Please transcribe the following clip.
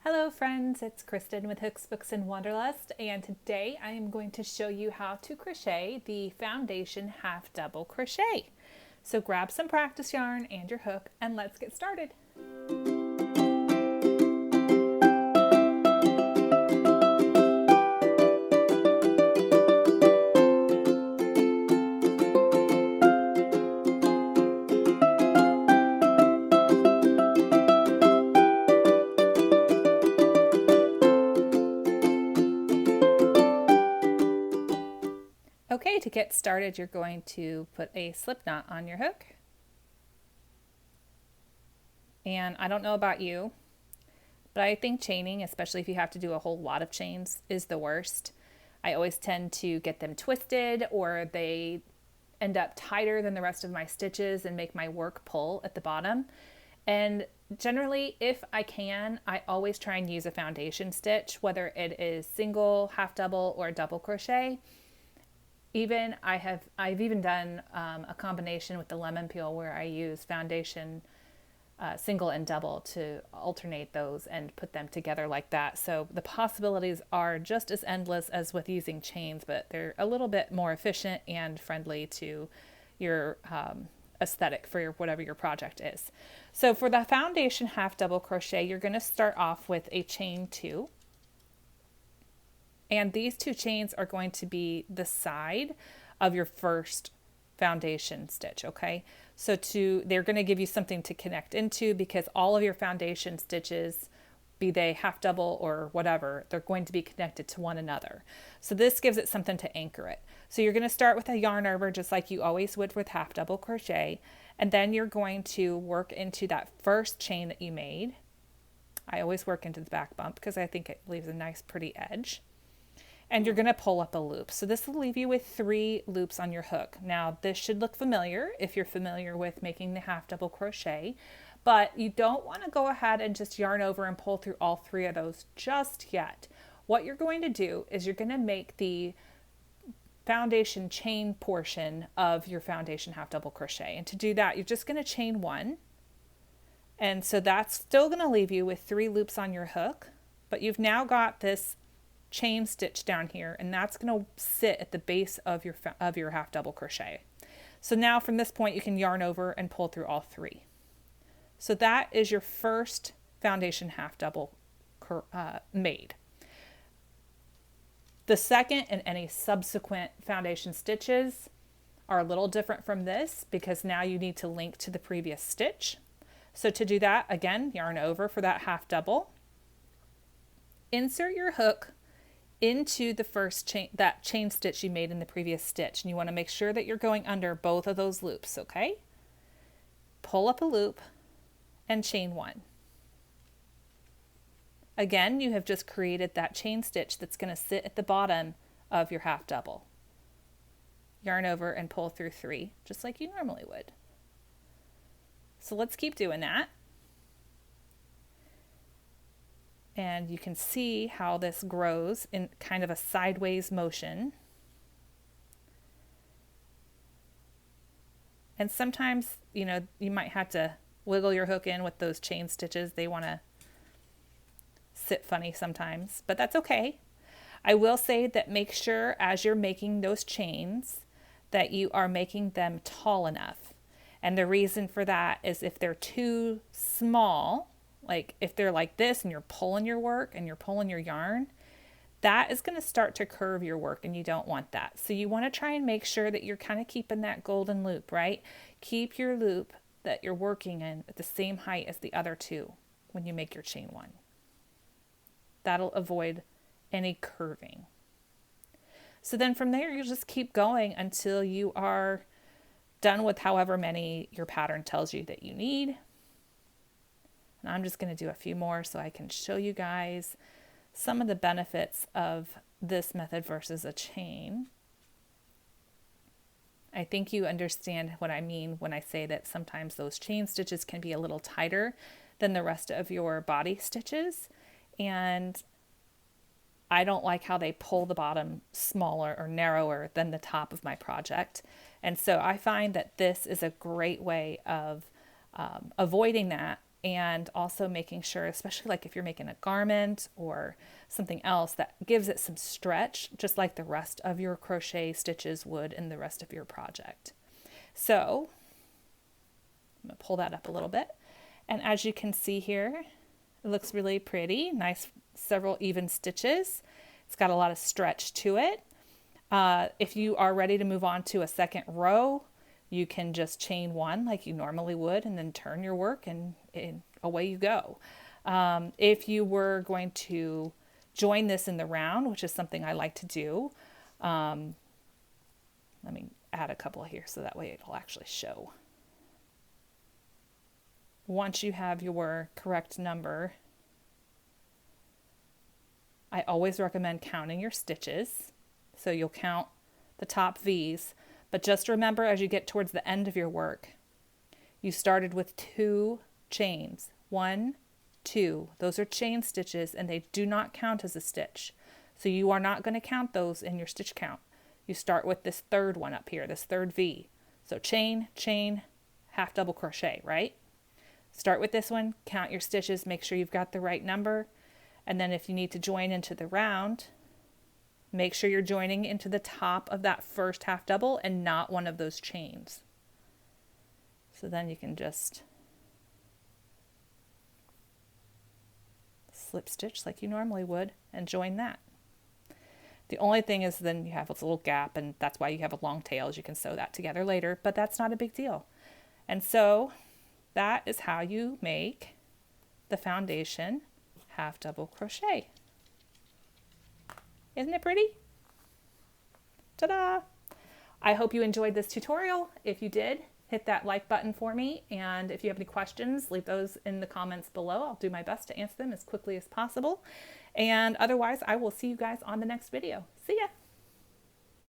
Hello friends, it's Kristen with Hooks, Books, and Wanderlust, and today I am going to show you how to crochet the foundation half double crochet. So grab some practice yarn and your hook and let's get started. Okay, to get started, you're going to put a slip knot on your hook. And I don't know about you, but I think chaining, especially if you have to do a whole lot of chains, is the worst. I always tend to get them twisted, or they end up tighter than the rest of my stitches and make my work pull at the bottom. And generally, if I can, I always try and use a foundation stitch, whether it is single, half double, or double crochet. I've even done a combination with the lemon peel where I use foundation single and double to alternate those and put them together like that. So the possibilities are just as endless as with using chains, but they're a little bit more efficient and friendly to your aesthetic for whatever your project is. So for the foundation half double crochet, you're going to start off with a chain 2. And these 2 chains are going to be the side of your first foundation stitch, okay? So they're going to give you something to connect into, because all of your foundation stitches, be they half double or whatever, they're going to be connected to one another. So this gives it something to anchor it. So you're going to start with a yarn over just like you always would with half double crochet, and then you're going to work into that first chain that you made. I always work into the back bump because I think it leaves a nice pretty edge. And you're going to pull up a loop. So this will leave you with 3 loops on your hook. Now this should look familiar if you're familiar with making the half double crochet, but you don't want to go ahead and just yarn over and pull through all 3 of those just yet. What you're going to do is you're going to make the foundation chain portion of your foundation half double crochet. And to do that, you're just going to chain 1. And so that's still going to leave you with 3 loops on your hook, but you've now got this chain stitch down here, and that's going to sit at the base of your half double crochet. So now from this point you can yarn over and pull through all 3. So that is your first foundation half double made. The second and any subsequent foundation stitches are a little different from this, because now you need to link to the previous stitch. So to do that, again, yarn over for that half double, insert your hook into the first chain, that chain stitch you made in the previous stitch, and you want to make sure that you're going under both of those loops, okay? Pull up a loop and chain 1. Again, you have just created that chain stitch that's going to sit at the bottom of your half double. Yarn over and pull through 3, just like you normally would. So let's keep doing that. And you can see how this grows in kind of a sideways motion. And sometimes, you know, you might have to wiggle your hook in with those chain stitches. They want to sit funny sometimes, but that's okay. I will say that make sure as you're making those chains that you are making them tall enough. And the reason for that is if they're too small, like if they're like this and you're pulling your work and you're pulling your yarn, that is going to start to curve your work, and you don't want that. So you want to try and make sure that you're kind of keeping that golden loop, right? Keep your loop that you're working in at the same height as the other 2 when you make your chain 1. That'll avoid any curving. So then from there, you'll just keep going until you are done with however many your pattern tells you that you need. And I'm just going to do a few more so I can show you guys some of the benefits of this method versus a chain. I think you understand what I mean when I say that sometimes those chain stitches can be a little tighter than the rest of your body stitches. And I don't like how they pull the bottom smaller or narrower than the top of my project. And so I find that this is a great way of avoiding that and also making sure, especially like if you're making a garment or something else, that gives it some stretch, just like the rest of your crochet stitches would in the rest of your project. So I'm going to pull that up a little bit. And as you can see here, it looks really pretty. Nice, several even stitches. It's got a lot of stretch to it. If you are ready to move on to a second row, you can just chain one like you normally would and then turn your work and away you go. If you were going to join this in the round, which is something I like to do, let me add a couple here so that way it'll actually show. Once you have your correct number, I always recommend counting your stitches. So you'll count the top V's, but just remember as you get towards the end of your work, you started with 2 chains. 1, 2. Those are chain stitches and they do not count as a stitch. So you are not going to count those in your stitch count. You start with this third one up here, this third V. So chain, chain, half double crochet, right? Start with this one, count your stitches, make sure you've got the right number. And then if you need to join into the round, make sure you're joining into the top of that first half double and not one of those chains. So then you can just slip stitch like you normally would and join that. The only thing is then you have this little gap, and that's why you have a long tail, as you can sew that together later, but that's not a big deal. And so that is how you make the foundation half double crochet. Isn't it pretty? Ta-da! I hope you enjoyed this tutorial. If you did, hit that like button for me. And if you have any questions, leave those in the comments below. I'll do my best to answer them as quickly as possible. And otherwise, I will see you guys on the next video. See ya!